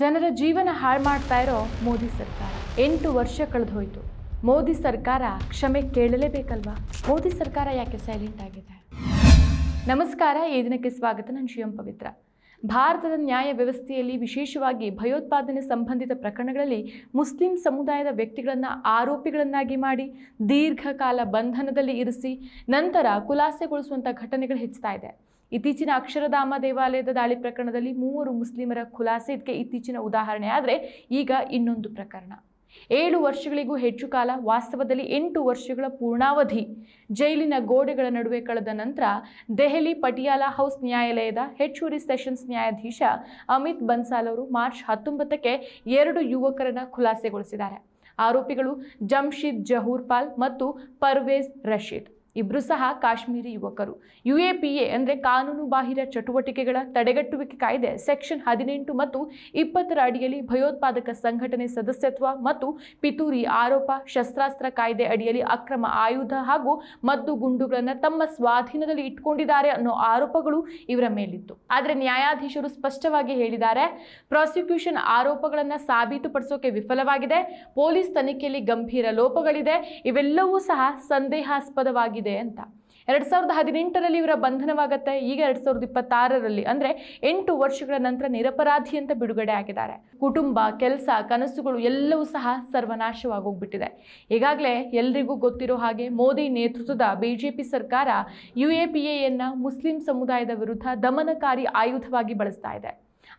ಜನರ ಜೀವನ ಹಾಳು ಮಾಡ್ತಾ ಇರೋ ಮೋದಿ ಸರ್ಕಾರ 8 ವರ್ಷ ಕಳೆದು ಹೋಯಿತು. ಮೋದಿ ಸರ್ಕಾರ ಕ್ಷಮೆ ಕೇಳಲೇಬೇಕಲ್ವಾ? ಮೋದಿ ಸರ್ಕಾರ ಯಾಕೆ ಸೈಲೆಂಟ್ ಆಗಿದೆ? ನಮಸ್ಕಾರ, ಈ ದಿನಕ್ಕೆ ಸ್ವಾಗತ. ನಾನು ಶಿವಂ ಪವಿತ್ರ. ಭಾರತದ ನ್ಯಾಯ ವ್ಯವಸ್ಥೆಯಲ್ಲಿ ವಿಶೇಷವಾಗಿ ಭಯೋತ್ಪಾದನೆ ಸಂಬಂಧಿತ ಪ್ರಕರಣಗಳಲ್ಲಿ ಮುಸ್ಲಿಂ ಸಮುದಾಯದ ವ್ಯಕ್ತಿಗಳನ್ನು ಆರೋಪಿಗಳನ್ನಾಗಿ ಮಾಡಿ ದೀರ್ಘಕಾಲ ಬಂಧನದಲ್ಲಿ ಇರಿಸಿ ನಂತರ ಖುಲಾಸೆಗೊಳಿಸುವಂಥ ಘಟನೆಗಳು ಹೆಚ್ಚುತ್ತಾ ಇದೆ. ಇತ್ತೀಚಿನ ಅಕ್ಷರಧಾಮ ದೇವಾಲಯದ ದಾಳಿ ಪ್ರಕರಣದಲ್ಲಿ 3 ಮುಸ್ಲಿಮರ ಖುಲಾಸೆ ಇದಕ್ಕೆ ಇತ್ತೀಚಿನ ಉದಾಹರಣೆ. ಆದರೆ ಈಗ ಇನ್ನೊಂದು ಪ್ರಕರಣ. 7 ವರ್ಷಗಳಿಗೂ ಹೆಚ್ಚು ಕಾಲ, ವಾಸ್ತವದಲ್ಲಿ 8 ವರ್ಷಗಳ ಪೂರ್ಣಾವಧಿ ಜೈಲಿನ ಗೋಡೆಗಳ ನಡುವೆ ಕಳೆದ ನಂತರ ದೆಹಲಿ ಪಟಿಯಾಲ ಹೌಸ್ ನ್ಯಾಯಾಲಯದ ಹೆಚ್ಚುವರಿ ಸೆಷನ್ಸ್ ನ್ಯಾಯಾಧೀಶ ಅಮಿತ್ ಬನ್ಸಾಲ್ ಅವರು ಮಾರ್ಚ್ 19ಕ್ಕೆ 2 ಯುವಕರನ್ನು ಖುಲಾಸೆಗೊಳಿಸಿದ್ದಾರೆ. ಆರೋಪಿಗಳು ಜಮ್ಶೀದ್ ಜಹೂರ್ಪಾಲ್ ಮತ್ತು ಪರ್ವೇಜ್ ರಶೀದ್. ಇಬ್ಬರು ಸಹ ಕಾಶ್ಮೀರಿ ಯುವಕರು. UAPA ಅಂದರೆ ಕಾನೂನು ಬಾಹಿರ ಚಟುವಟಿಕೆಗಳ ತಡೆಗಟ್ಟುವಿಕೆ ಕಾಯ್ದೆ ಸೆಕ್ಷನ್ 18 ಮತ್ತು 20ರ ಅಡಿಯಲ್ಲಿ ಭಯೋತ್ಪಾದಕ ಸಂಘಟನೆ ಸದಸ್ಯತ್ವ ಮತ್ತು ಪಿತೂರಿ ಆರೋಪ, ಶಸ್ತ್ರಾಸ್ತ್ರ ಕಾಯ್ದೆ ಅಡಿಯಲ್ಲಿ ಅಕ್ರಮ ಆಯುಧ ಹಾಗೂ ಮದ್ದು ಗುಂಡುಗಳನ್ನು ತಮ್ಮ ಸ್ವಾಧೀನದಲ್ಲಿ ಇಟ್ಕೊಂಡಿದ್ದಾರೆ ಅನ್ನೋ ಆರೋಪಗಳು ಇವರ ಮೇಲಿತ್ತು. ಆದರೆ ನ್ಯಾಯಾಧೀಶರು ಸ್ಪಷ್ಟವಾಗಿ ಹೇಳಿದ್ದಾರೆ, ಪ್ರಾಸಿಕ್ಯೂಷನ್ ಆರೋಪಗಳನ್ನು ಸಾಬೀತುಪಡಿಸೋಕೆ ವಿಫಲವಾಗಿದೆ, ಪೊಲೀಸ್ ತನಿಖೆಯಲ್ಲಿ ಗಂಭೀರ ಲೋಪಗಳಿದೆ, ಇವೆಲ್ಲವೂ ಸಹ ಸಂದೇಹಾಸ್ಪದವಾಗಿದೆ ಅಂತ. 2018ರಲ್ಲಿ ಇವರ ಬಂಧನವಾಗುತ್ತೆ. ಈಗ 2026ರಲ್ಲಿ ಅಂದರೆ 8 ವರ್ಷಗಳ ನಂತರ ನಿರಪರಾಧಿ ಅಂತ ಬಿಡುಗಡೆ ಆಗಿದ್ದಾರೆ. ಕುಟುಂಬ, ಕೆಲಸ, ಕನಸುಗಳು ಎಲ್ಲವೂ ಸಹ ಸರ್ವನಾಶವಾಗೋಗ್ಬಿಟ್ಟಿದೆ. ಈಗಾಗಲೇ ಎಲ್ರಿಗೂ ಗೊತ್ತಿರೋ ಹಾಗೆ ಮೋದಿ ನೇತೃತ್ವದ BJP ಸರ್ಕಾರ UAPAಯನ್ನು ಮುಸ್ಲಿಂ ಸಮುದಾಯದ ವಿರುದ್ಧ ದಮನಕಾರಿ ಆಯುಧವಾಗಿ ಬಳಸ್ತಾ ಇದೆ.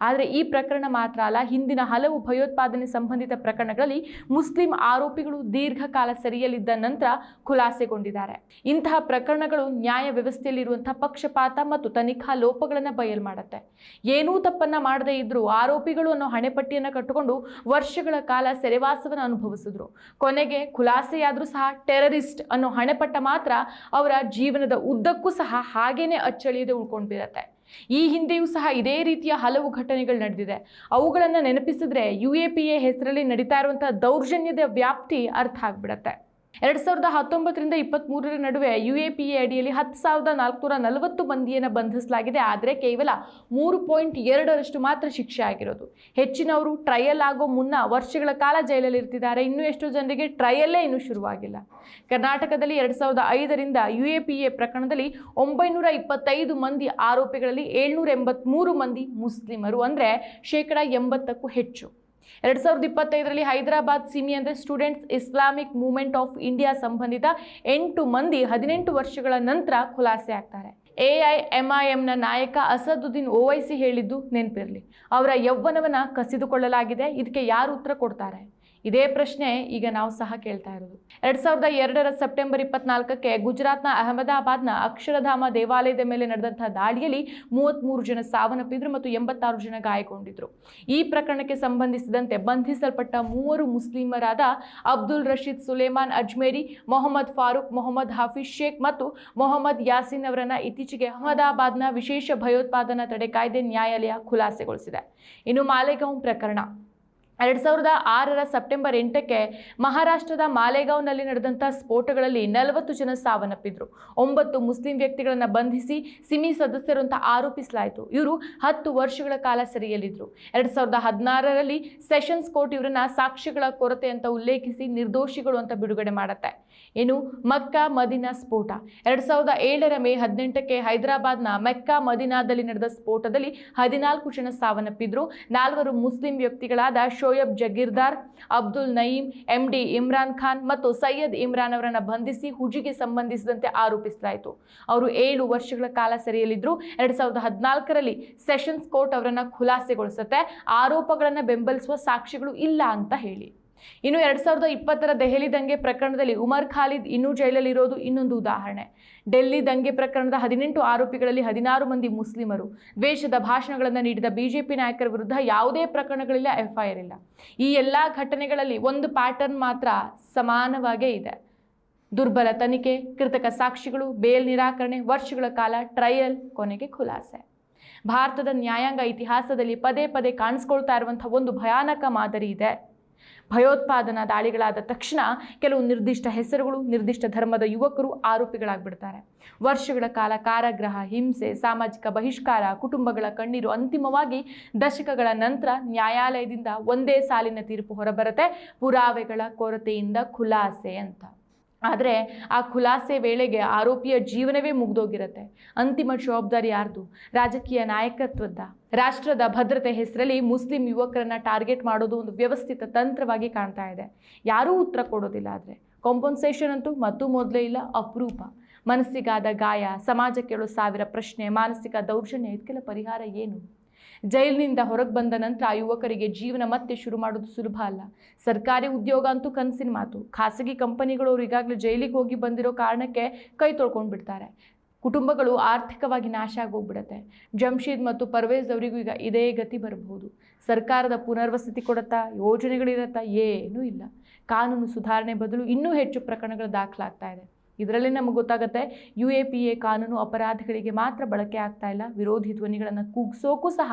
ಆದರೆ ಈ ಪ್ರಕರಣ ಮಾತ್ರ ಅಲ್ಲ, ಹಿಂದಿನ ಹಲವು ಭಯೋತ್ಪಾದನೆ ಸಂಬಂಧಿತ ಪ್ರಕರಣಗಳಲ್ಲಿ ಮುಸ್ಲಿಂ ಆರೋಪಿಗಳು ದೀರ್ಘಕಾಲ ಸೆರೆಯಲ್ಲಿದ್ದ ನಂತರ ಖುಲಾಸೆಗೊಂಡಿದ್ದಾರೆ. ಇಂತಹ ಪ್ರಕರಣಗಳು ನ್ಯಾಯ ವ್ಯವಸ್ಥೆಯಲ್ಲಿರುವಂತಹ ಪಕ್ಷಪಾತ ಮತ್ತು ತನಿಖಾ ಲೋಪಗಳನ್ನು ಬಯಲು ಮಾಡುತ್ತೆ. ಏನೂ ತಪ್ಪನ್ನ ಮಾಡದೇ ಇದ್ರೂ ಆರೋಪಿಗಳು ಅನ್ನೋ ಹಣೆಪಟ್ಟಿಯನ್ನು ಕಟ್ಟಿಕೊಂಡು ವರ್ಷಗಳ ಕಾಲ ಸೆರೆವಾಸವನ್ನು ಅನುಭವಿಸಿದ್ರು. ಕೊನೆಗೆ ಖುಲಾಸೆಯಾದರೂ ಸಹ ಟೆರರಿಸ್ಟ್ ಅನ್ನೋ ಹಣೆಪಟ್ಟ ಮಾತ್ರ ಅವರ ಜೀವನದ ಉದ್ದಕ್ಕೂ ಸಹ ಹಾಗೇನೆ ಅಚ್ಚಳಿಯದೆ ಉಳ್ಕೊಂಡಿರುತ್ತೆ. ಈ ಹಿಂದೆಯೂ ಸಹ ಇದೇ ರೀತಿಯ ಹಲವು ಘಟನೆಗಳು ನಡೆದಿದೆ. ಅವುಗಳನ್ನು ನೆನಪಿಸಿದ್ರೆ UAPA ಹೆಸರಲ್ಲಿ ನಡೀತಾ ಇರುವಂತಹ ದೌರ್ಜನ್ಯದ ವ್ಯಾಪ್ತಿ ಅರ್ಥ ಆಗ್ಬಿಡತ್ತೆ. 2019ರಿಂದ 23ರ ನಡುವೆ UAPA ಅಡಿಯಲ್ಲಿ 10,440 ಮಂದಿಯನ್ನು ಬಂಧಿಸಲಾಗಿದೆ. ಆದರೆ ಕೇವಲ 3.2ರಷ್ಟು ಮಾತ್ರ ಶಿಕ್ಷೆ ಆಗಿರೋದು. ಹೆಚ್ಚಿನವರು ಟ್ರಯಲ್ ಆಗೋ ಮುನ್ನ ವರ್ಷಗಳ ಕಾಲ ಜೈಲಲ್ಲಿ ಇರ್ತಿದ್ದಾರೆ. ಇನ್ನೂ ಎಷ್ಟೋ ಜನರಿಗೆ ಟ್ರಯಲ್ಲೇ ಇನ್ನೂ ಶುರುವಾಗಿಲ್ಲ. ಕರ್ನಾಟಕದಲ್ಲಿ 2005ರಿಂದ UAPA ಪ್ರಕರಣದಲ್ಲಿ 925 ಮಂದಿ ಆರೋಪಿಗಳಲ್ಲಿ 783 ಮಂದಿ ಮುಸ್ಲಿಮರು, ಅಂದರೆ 80%ಕ್ಕೂ ಹೆಚ್ಚು. 2025ರಲ್ಲಿ ಹೈದರಾಬಾದ್ ಸಿಮಿ ಅಂದರೆ students Islamic movement of India ಸಂಬಂಧಿತ 8 ಮಂದಿ 18 ವರ್ಷಗಳ ನಂತರ ಖುಲಾಸೆ ಆಗ್ತಾರೆ. AIMIMನ ನಾಯಕ ಅಸದುದ್ದೀನ್ ಓವೈಸಿ ಹೇಳಿದ್ದು ನೆನಪಿರಲಿ, ಅವರ ಯೌವನವನ್ನು ಕಸಿದುಕೊಳ್ಳಲಾಗಿದೆ. ಇದಕ್ಕೆ ಯಾರು ಉತ್ತರ ಕೊಡ್ತಾರೆ? ಇದೇ ಪ್ರಶ್ನೆ ಈಗ ನಾವು ಸಹ ಕೇಳ್ತಾ ಇರೋದು. 2002ರ ಸೆಪ್ಟೆಂಬರ್ 24ಕ್ಕೆ ಗುಜರಾತ್ನ ಅಹಮದಾಬಾದ್ನ ಅಕ್ಷರಧಾಮ ದೇವಾಲಯದ ಮೇಲೆ ನಡೆದಂತಹ ದಾಳಿಯಲ್ಲಿ 33 ಜನ ಸಾವನ್ನಪ್ಪಿದ್ರು ಮತ್ತು 86 ಜನ ಗಾಯಗೊಂಡಿದ್ರು. ಈ ಪ್ರಕರಣಕ್ಕೆ ಸಂಬಂಧಿಸಿದಂತೆ ಬಂಧಿಸಲ್ಪಟ್ಟ 3 ಮುಸ್ಲಿಮರಾದ ಅಬ್ದುಲ್ ರಶೀದ್ ಸುಲೇಮಾನ್ ಅಜ್ಮೇರಿ, ಮೊಹಮ್ಮದ್ ಫಾರೂಕ್, ಮೊಹಮ್ಮದ್ ಹಾಫೀಜ್ ಶೇಖ್ ಮತ್ತು ಮೊಹಮ್ಮದ್ ಯಾಸೀನ್ ಅವರನ್ನ ಇತ್ತೀಚೆಗೆ ಅಹಮದಾಬಾದ್ನ ವಿಶೇಷ ಭಯೋತ್ಪಾದನಾ ತಡೆ ಕಾಯ್ದೆ ನ್ಯಾಯಾಲಯ ಖುಲಾಸೆಗೊಳಿಸಿದೆ. ಇನ್ನು ಮಾಲೇಗಾಂವ್ ಪ್ರಕರಣ 2006ರ ಸೆಪ್ಟೆಂಬರ್ 8ಕ್ಕೆ ಮಹಾರಾಷ್ಟ್ರದ ಮಾಲೇಗಾಂವ್ನಲ್ಲಿ ನಡೆದಂಥ ಸ್ಫೋಟಗಳಲ್ಲಿ 40 ಜನ ಸಾವನ್ನಪ್ಪಿದ್ರು. 9 ಮುಸ್ಲಿಂ ವ್ಯಕ್ತಿಗಳನ್ನು ಬಂಧಿಸಿ ಸಿಮಿ ಸದಸ್ಯರು ಅಂತ ಆರೋಪಿಸಲಾಯಿತು. ಇವರು 10 ವರ್ಷಗಳ ಕಾಲ ಸೆರೆಯಲ್ಲಿದ್ದರು. 2016ರಲ್ಲಿ ಸೆಷನ್ಸ್ ಕೋರ್ಟ್ ಇವರನ್ನ ಸಾಕ್ಷ್ಯಗಳ ಕೊರತೆ ಅಂತ ಉಲ್ಲೇಖಿಸಿ ನಿರ್ದೋಷಿಗಳು ಅಂತ ಬಿಡುಗಡೆ ಮಾಡುತ್ತೆ. ಇನ್ನು ಮಕ್ಕಾ ಮದಿನಾ ಸ್ಫೋಟ 2007ರ ಮೇ 18ಕ್ಕೆ ಹೈದರಾಬಾದ್ನ ಮೆಕ್ಕಾ ಮದಿನಾದಲ್ಲಿ ನಡೆದ ಸ್ಫೋಟದಲ್ಲಿ 14 ಜನ ಸಾವನ್ನಪ್ಪಿದ್ರು. 4 ಮುಸ್ಲಿಂ ವ್ಯಕ್ತಿಗಳಾದ ಶೋಯಬ್ ಜಗೀರ್ದಾರ್, ಅಬ್ದುಲ್ ನಯೀಂ, MD ಇಮ್ರಾನ್ ಖಾನ್ ಮತ್ತು ಸೈಯದ್ ಇಮ್ರಾನ್ ಅವರನ್ನು ಬಂಧಿಸಿ ಹುಜಿಗೆ ಸಂಬಂಧಿಸಿದಂತೆ ಆರೋಪಿಸಲಾಯಿತು. ಅವರು 7 ವರ್ಷಗಳ ಕಾಲ ಸೆರೆಯಲ್ಲಿದ್ದರು. 2014ರಲ್ಲಿ ಸೆಷನ್ಸ್ ಕೋರ್ಟ್ ಅವರನ್ನು ಖುಲಾಸೆಗೊಳಿಸುತ್ತೆ, ಆರೋಪಗಳನ್ನು ಬೆಂಬಲಿಸುವ ಸಾಕ್ಷ್ಯಗಳು ಇಲ್ಲ ಅಂತ ಹೇಳಿ. ಇನ್ನು 2020ರ ದೆಹಲಿ ದಂಗೆ ಪ್ರಕರಣದಲ್ಲಿ ಉಮರ್ ಖಾಲಿದ್ ಇನ್ನೂ ಜೈಲಲ್ಲಿರೋದು ಇನ್ನೊಂದು ಉದಾಹರಣೆ. ಡೆಲ್ಲಿ ದಂಗೆ ಪ್ರಕರಣದ 18 ಆರೋಪಿಗಳಲ್ಲಿ 16 ಮಂದಿ ಮುಸ್ಲಿಮರು. ದ್ವೇಷದ ಭಾಷಣಗಳನ್ನು ನೀಡಿದ BJP ನಾಯಕರ ವಿರುದ್ಧ ಯಾವುದೇ ಪ್ರಕರಣಗಳಿಲ್ಲ, FIR ಇಲ್ಲ. ಈ ಎಲ್ಲ ಘಟನೆಗಳಲ್ಲಿ ಒಂದು ಪ್ಯಾಟರ್ನ್ ಮಾತ್ರ ಸಮಾನವಾಗೇ ಇದೆ: ದುರ್ಬಲ ತನಿಖೆ, ಕೃತಕ ಸಾಕ್ಷಿಗಳು, ಬೇಲ್ ನಿರಾಕರಣೆ, ವರ್ಷಗಳ ಕಾಲ ಟ್ರಯಲ್, ಕೊನೆಗೆ ಖುಲಾಸೆ. ಭಾರತದ ನ್ಯಾಯಾಂಗ ಇತಿಹಾಸದಲ್ಲಿ ಪದೇ ಪದೇ ಕಾಣಿಸ್ಕೊಳ್ತಾ ಇರುವಂತಹ ಒಂದು ಭಯಾನಕ ಮಾದರಿ ಇದೆ. ಭಯೋತ್ಪಾದನಾ ದಾಳಿಗಳಾದ ತಕ್ಷಣ ಕೆಲವು ನಿರ್ದಿಷ್ಟ ಹೆಸರುಗಳು, ನಿರ್ದಿಷ್ಟ ಧರ್ಮದ ಯುವಕರು ಆರೋಪಿಗಳಾಗ್ಬಿಡ್ತಾರೆ. ವರ್ಷಗಳ ಕಾಲ ಕಾರಾಗೃಹ, ಹಿಂಸೆ, ಸಾಮಾಜಿಕ ಬಹಿಷ್ಕಾರ, ಕುಟುಂಬಗಳ ಕಣ್ಣೀರು, ಅಂತಿಮವಾಗಿ ದಶಕಗಳ ನಂತರ ನ್ಯಾಯಾಲಯದಿಂದ ಒಂದೇ ಸಾಲಿನ ತೀರ್ಪು ಹೊರಬರುತ್ತೆ, ಪುರಾವೆಗಳ ಕೊರತೆಯಿಂದ ಖುಲಾಸೆ ಅಂತ. ಆದರೆ ಆ ಖುಲಾಸೆ ವೇಳೆಗೆ ಆರೋಪಿಯ ಜೀವನವೇ ಮುಗ್ದೋಗಿರುತ್ತೆ. ಅಂತಿಮ ಜವಾಬ್ದಾರಿ ಯಾರ್ದು? ರಾಜಕೀಯ ನಾಯಕತ್ವದ. ರಾಷ್ಟ್ರದ ಭದ್ರತೆ ಹೆಸರಲ್ಲಿ ಮುಸ್ಲಿಂ ಯುವಕರನ್ನ ಟಾರ್ಗೆಟ್ ಮಾಡೋದು ಒಂದು ವ್ಯವಸ್ಥಿತ ತಂತ್ರವಾಗಿ ಕಾಣ್ತಾ ಇದೆ. ಯಾರೂ ಉತ್ತರ ಕೊಡೋದಿಲ್ಲ. ಆದರೆ ಕಾಂಪನ್ಸೇಷನ್ ಅಂತೂ ಮೊದಲೇ ಇಲ್ಲ, ಅಪರೂಪ. ಮನಸ್ಸಿಗಾದ ಗಾಯ, ಸಮಾಜ ಕೇಳೋ 1000 ಪ್ರಶ್ನೆ, ಮಾನಸಿಕ ದೌರ್ಜನ್ಯ, ಇದಕ್ಕೆಲ್ಲ ಪರಿಹಾರ ಏನು? ಜೈಲಿನಿಂದ ಹೊರಗೆ ಬಂದ ನಂತರ ಆ ಯುವಕರಿಗೆ ಜೀವನ ಮತ್ತೆ ಶುರು ಮಾಡೋದು ಸುಲಭ ಅಲ್ಲ. ಸರ್ಕಾರಿ ಉದ್ಯೋಗ ಅಂತೂ ಕನಸಿನ ಮಾತು. ಖಾಸಗಿ ಕಂಪನಿಗಳವರು ಈಗಾಗಲೇ ಜೈಲಿಗೆ ಹೋಗಿ ಬಂದಿರೋ ಕಾರಣಕ್ಕೆ ಕೈ ತೊಳ್ಕೊಂಡು ಬಿಡ್ತಾರೆ. ಕುಟುಂಬಗಳು ಆರ್ಥಿಕವಾಗಿ ನಾಶ ಆಗೋಗ್ಬಿಡುತ್ತೆ. ಜಮ್ಶೀದ್ ಮತ್ತು ಪರ್ವೇಜ್ ಅವರಿಗೂ ಈಗ ಇದೇ ಗತಿ ಬರಬಹುದು. ಸರ್ಕಾರದ ಪುನರ್ವಸತಿ ಕೊಡುತ್ತಾ, ಯೋಜನೆಗಳಿರತ್ತಾ? ಏನೂ ಇಲ್ಲ. ಕಾನೂನು ಸುಧಾರಣೆ ಬದಲು ಇನ್ನೂ ಹೆಚ್ಚು ಪ್ರಕರಣಗಳು ದಾಖಲಾಗ್ತಾ ಇದೆ. ಇದರಲ್ಲೇ ನಮಗೆ ಗೊತ್ತಾಗುತ್ತೆ, UAPA ಕಾನೂನು ಅಪರಾಧಿಗಳಿಗೆ ಮಾತ್ರ ಬಳಕೆ ಆಗ್ತಾ ಇಲ್ಲ, ವಿರೋಧಿ ಧ್ವನಿಗಳನ್ನು ಕೂಗಿಸೋಕ್ಕೂ ಸಹ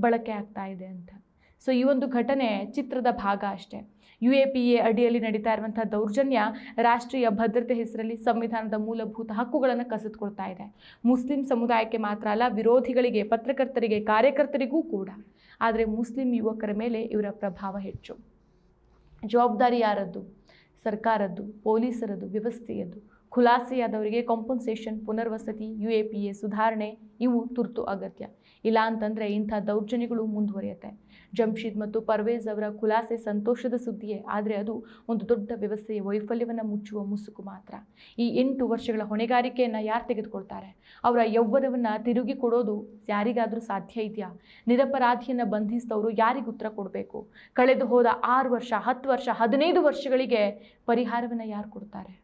ಬಳಕೆ ಆಗ್ತಾ ಇದೆ ಅಂತ. ಸೊ ಈ ಒಂದು ಘಟನೆ ಚಿತ್ರದ ಭಾಗ ಅಷ್ಟೇ. UAPA ಅಡಿಯಲ್ಲಿ ನಡೀತಾ ಇರುವಂಥ ದೌರ್ಜನ್ಯ ರಾಷ್ಟ್ರೀಯ ಭದ್ರತೆ ಹೆಸರಲ್ಲಿ ಸಂವಿಧಾನದ ಮೂಲಭೂತ ಹಕ್ಕುಗಳನ್ನು ಕಸಿದುಕೊಳ್ತಾ ಇದೆ. ಮುಸ್ಲಿಂ ಸಮುದಾಯಕ್ಕೆ ಮಾತ್ರ ಅಲ್ಲ, ವಿರೋಧಿಗಳಿಗೆ, ಪತ್ರಕರ್ತರಿಗೆ, ಕಾರ್ಯಕರ್ತರಿಗೂ ಕೂಡ. ಆದರೆ ಮುಸ್ಲಿಂ ಯುವಕರ ಮೇಲೆ ಇವರ ಪ್ರಭಾವ ಹೆಚ್ಚು. ಜವಾಬ್ದಾರಿ ಯಾರದ್ದು? ಸರ್ಕಾರದ್ದು, ಪೊಲೀಸರದ್ದು, ವ್ಯವಸ್ಥೆಯದ್ದು. ಖುಲಾಸೆಯಾದವರಿಗೆ ಕಾಂಪನ್ಸೇಷನ್, ಪುನರ್ವಸತಿ, UAPA ಸುಧಾರಣೆ ಇವು ತುರ್ತು ಅಗತ್ಯ. ಇಲ್ಲ ಅಂತಂದರೆ ಇಂಥ ದೌರ್ಜನ್ಯಗಳು ಮುಂದುವರಿಯುತ್ತೆ. ಜಮ್ಶೀದ್ ಮತ್ತು ಪರ್ವೇಜ್ ಅವರ ಖುಲಾಸೆ ಸಂತೋಷದ ಸುದ್ದಿಯೇ, ಆದರೆ ಅದು ಒಂದು ದೊಡ್ಡ ವ್ಯವಸ್ಥೆಯ ವೈಫಲ್ಯವನ್ನು ಮುಚ್ಚುವ ಮುಸುಕು ಮಾತ್ರ. ಈ 8 ವರ್ಷಗಳ ಹೊಣೆಗಾರಿಕೆಯನ್ನು ಯಾರು ತೆಗೆದುಕೊಳ್ತಾರೆ? ಅವರ ಯೌವನವನ್ನು ತಿರುಗಿ ಕೊಡೋದು ಯಾರಿಗಾದರೂ ಸಾಧ್ಯ ಇದೆಯಾ? ನಿರಪರಾಧಿಯನ್ನು ಬಂಧಿಸಿದವರು ಯಾರಿಗೆ ಉತ್ತರ ಕೊಡಬೇಕು? ಕಳೆದು ಹೋದ 6 ವರ್ಷ, 10 ವರ್ಷ, 15 ವರ್ಷಗಳಿಗೆ ಪರಿಹಾರವನ್ನು ಯಾರು ಕೊಡ್ತಾರೆ?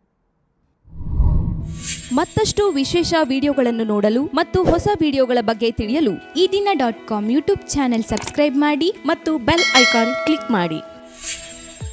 ಮತ್ತಷ್ಟು ವಿಶೇಷ ವಿಡಿಯೋಗಳನ್ನು ನೋಡಲು ಮತ್ತು ಹೊಸ ವಿಡಿಯೋಗಳ ಬಗ್ಗೆ ತಿಳಿಯಲು EDina.com ಯೂಟ್ಯೂಬ್ ಚಾನೆಲ್ ಸಬ್ಸ್ಕ್ರೈಬ್ ಮಾಡಿ ಮತ್ತು ಬೆಲ್ ಐಕಾನ್ ಕ್ಲಿಕ್ ಮಾಡಿ.